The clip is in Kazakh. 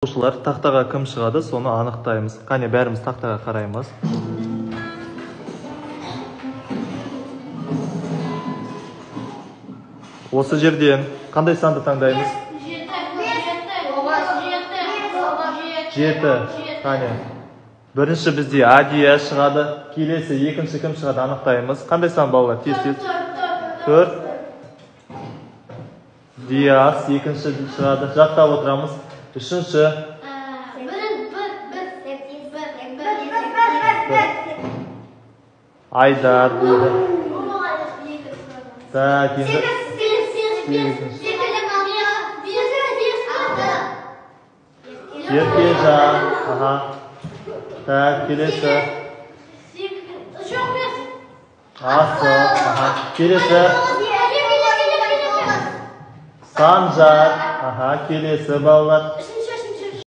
Оқушылар тақтаға кім шығады, соны анықтаймыз. Қане, бәріміз тақтаға қараймыз. Осы жерден қандай санды таңдаймыз? 7. Қане. Бірінші бізде Адия шығады. Келесі екінші кім шығады, анықтаймыз. Қандай сан балалар? Тез-тез. 4. Диас екінші шығады. Жаттап отырамыз. Үшінші. Айдар болды. Так, енді. Еркежан. Аха. Так, келесі. Асыл. Аха. Келесі. Санжар. Аха, келесі балалар.